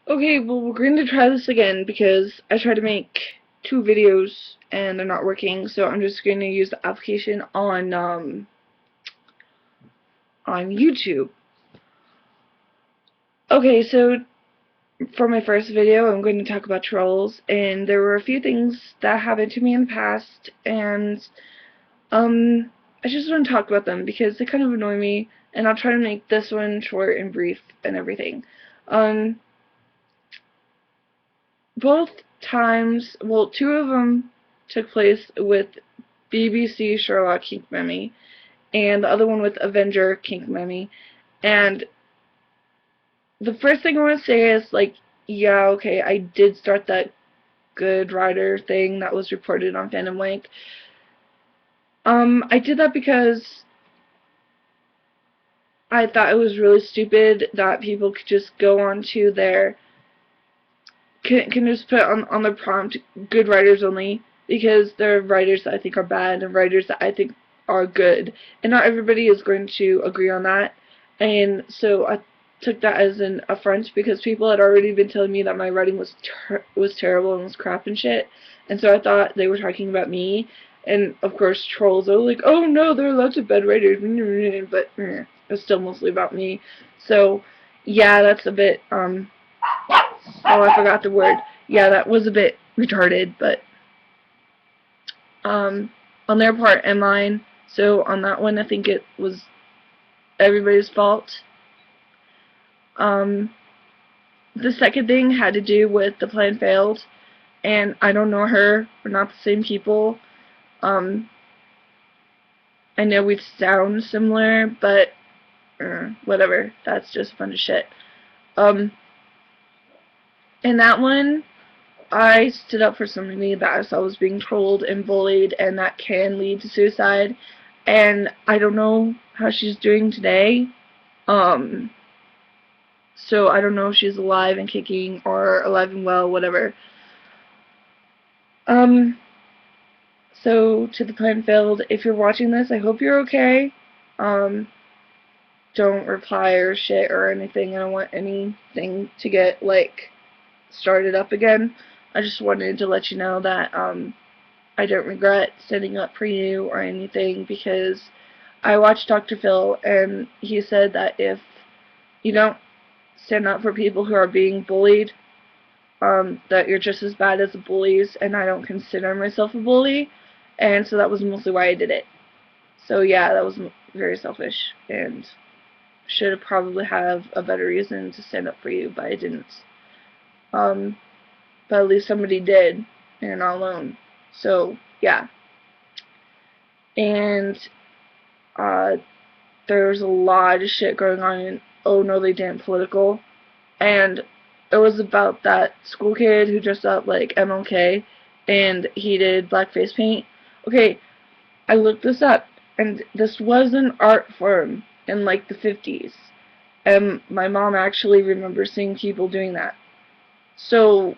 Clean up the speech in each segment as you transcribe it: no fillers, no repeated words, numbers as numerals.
Okay, well, we're going to try this again because I tried to make 2 videos and they're not working, so I'm just going to use the application on YouTube. Okay, so for my first video, I'm going to talk about trolls, and there were a few things that happened to me in the past, and I just want to talk about them because they kind of annoy me, and I'll try to make this one short and brief and everything. Um, Both times, well, 2 of them took place with BBC Sherlock Kink Meme, and the other one with Avenger Kink Meme. And the first thing I want to say is, like, yeah, okay, I did start that good writer thing that was reported on Fandom Link. I did that because I thought it was really stupid that people could just go onto their can just put on the prompt good writers only, because there are writers that I think are bad and writers that I think are good, and not everybody is going to agree on that. And so I took that as an affront because people had already been telling me that my writing was terrible and was crap and shit, and so I thought they were talking about me. And of course trolls are like, oh no, there are lots of bad writers, but it's still mostly about me. So yeah, that's a bit oh, I forgot the word. Yeah, that was a bit retarded, but um, on their part and mine. So on that one, I think it was everybody's fault. Um, the second thing had to do with the plan failed, and I don't know her. We're not the same people. Um, I know we sound similar, but whatever. That's just a bunch of shit. Um, in that one, I stood up for somebody that I saw was being trolled and bullied, and that can lead to suicide. And I don't know how she's doing today. Um, so I don't know if she's alive and kicking or alive and well, whatever. Um, so to the plan failed, if you're watching this, I hope you're okay. Um, don't reply or shit or anything. I don't want anything to get, like, started up again. I just wanted to let you know that, I don't regret standing up for you or anything, because I watched Dr. Phil, and he said that if you don't stand up for people who are being bullied, that you're just as bad as the bullies, and I don't consider myself a bully, and so that was mostly why I did it. So yeah, that was very selfish, and should have probably have a better reason to stand up for you, but I didn't. Um, but at least somebody did, and you're not alone. So yeah. And uh, there's a lot of shit going on in Oh No They Didn't Political, and it was about that school kid who dressed up like MLK, and he did blackface paint. Okay, I looked this up, and this was an art form in like the 50s, and my mom actually remembers seeing people doing that. So,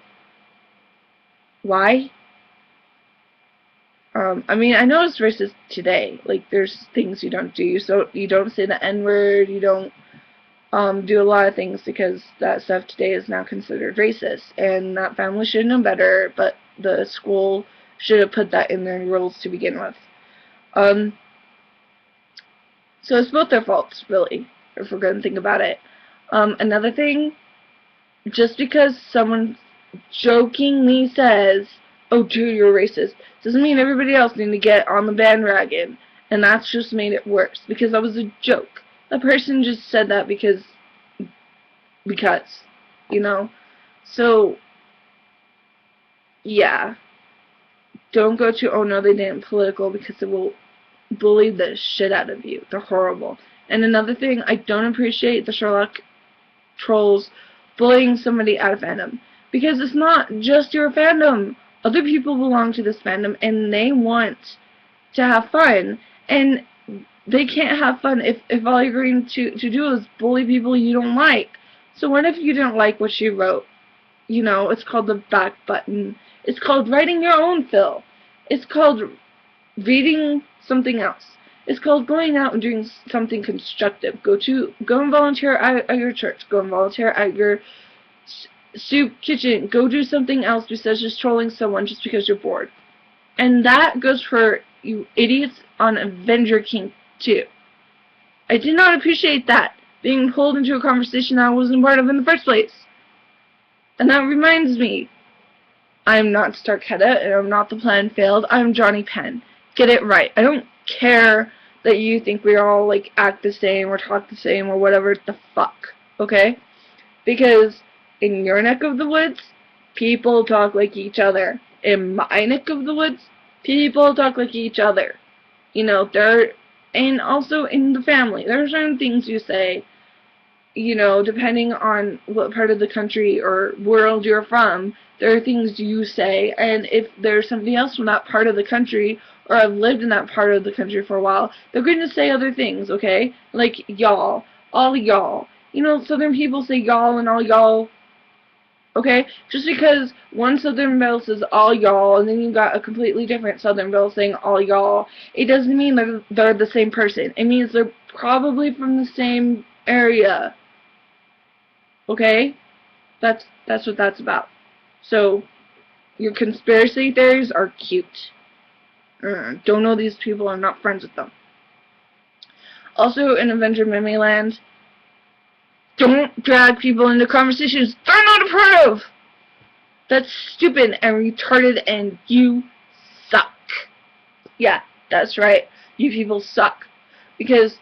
why? I mean, I know it's racist today. Like, there's things you don't do. So you don't say the N-word, you don't do a lot of things, because that stuff today is now considered racist, and that family should know better, but the school should have put that in their rules to begin with. Um, so it's both their faults, really, if we're going to think about it. Another thing, just because someone jokingly says, oh dude, you're racist, doesn't mean everybody else needs to get on the bandwagon, and that's just made it worse, because that was a joke. The person just said that because, you know? So, yeah. Don't go to Oh No They Didn't Political, because it will bully the shit out of you. They're horrible. And another thing, I don't appreciate the Sherlock trolls bullying somebody out of fandom, because it's not just your fandom. Other people belong to this fandom, and they want to have fun, and they can't have fun if all you're going to do is bully people you don't like. So what if you didn't like what she wrote? You know, it's called the back button. It's called writing your own fill. It's called reading something else. It's called going out and doing something constructive. Go and volunteer at your church. Go and volunteer at your soup kitchen, go do something else besides just trolling someone just because you're bored. And that goes for you idiots on Avenger King too. I did not appreciate that, being pulled into a conversation that I wasn't part of in the first place. And that reminds me, I'm not Starketta, and I'm not the plan failed. I'm Johnnypenn. Get it right. I don't care that you think we all, like, act the same or talk the same or whatever the fuck, okay? Because in your neck of the woods, people talk like each other. In my neck of the woods, people talk like each other. You know, and also in the family, there are certain things you say, you know, depending on what part of the country or world you're from, there are things you say, and if there's somebody else from that part of the country, or have lived in that part of the country for a while, they're going to say other things, okay? Like, y'all, all y'all. You know, southern people say y'all and all y'all, okay? Just because one southern belle says all y'all, and then you got a completely different southern belle saying all y'all, it doesn't mean they're the same person. It means they're probably from the same area. Okay? That's what that's about. So, your conspiracy theories are cute. Don't know these people, I'm not friends with them. Also, in Avenger Meme Land, don't drag people into conversations they're not a part of! That's stupid and retarded, and you suck. Yeah, that's right. You people suck. Because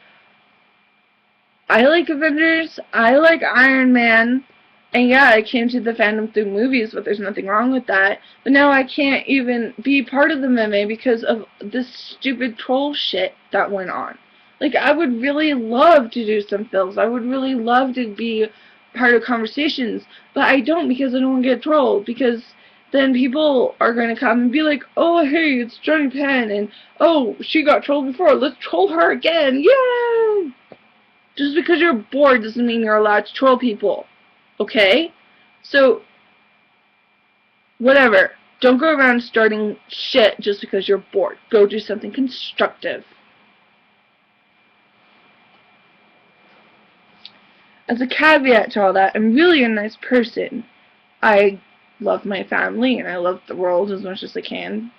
I like Avengers, I like Iron Man, and yeah, I came to the fandom through movies, but there's nothing wrong with that. But now I can't even be part of the meme because of this stupid troll shit that went on. Like, I would really love to do some films. I would really love to be part of conversations, but I don't because I don't want to get trolled, because then people are going to come and be like, oh, hey, it's Johnnypenn, and oh, she got trolled before, let's troll her again, yay! Just because you're bored doesn't mean you're allowed to troll people. Okay? So, whatever. Don't go around starting shit just because you're bored. Go do something constructive. As a caveat to all that, I'm really a nice person. I love my family and I love the world as much as I can.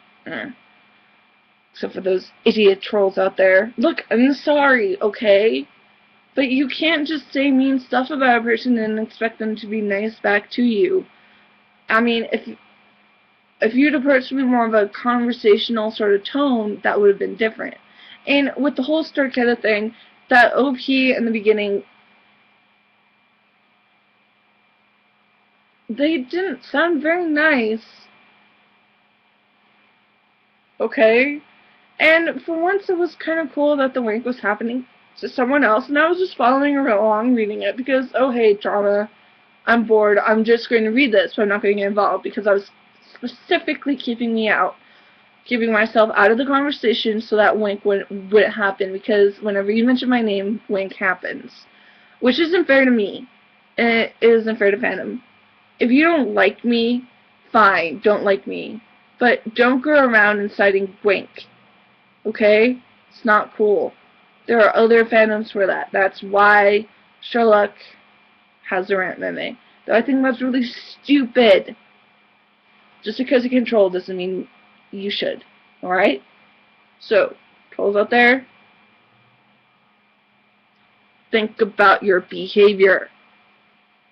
Except for those idiot trolls out there. Look, I'm sorry, okay? But you can't just say mean stuff about a person and expect them to be nice back to you. I mean, if you'd approached me more of a conversational sort of tone, that would have been different. And with the whole Starketta thing, that OP in the beginning, they didn't sound very nice. Okay? And for once it was kind of cool that the wink was happening to someone else, and I was just following along reading it because, oh hey, drama, I'm bored, I'm just going to read this, but I'm not going to get involved because I was specifically keeping myself out of the conversation so that wink wouldn't happen, because whenever you mention my name, wink happens. Which isn't fair to me, and it isn't fair to fandom. If you don't like me, fine, don't like me. But don't go around inciting wink. Okay? It's not cool. There are other fandoms for that. That's why Sherlock has a rant meme. Though I think that's really stupid. Just because you control doesn't mean you should. Alright? So, trolls out there, think about your behavior.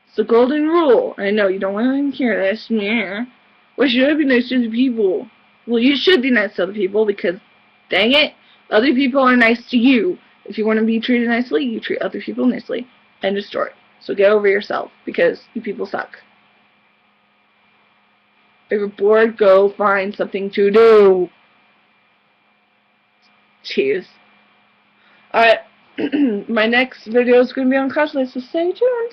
It's the golden rule. I know you don't want to hear this. Yeah. Why should I be nice to the people? Well, you should be nice to other people because, dang it, other people are nice to you. If you want to be treated nicely, you treat other people nicely. End of story. So get over yourself because you people suck. If you're bored, go find something to do. Jeez. Alright, my next video is going to be on cosplay, so stay tuned.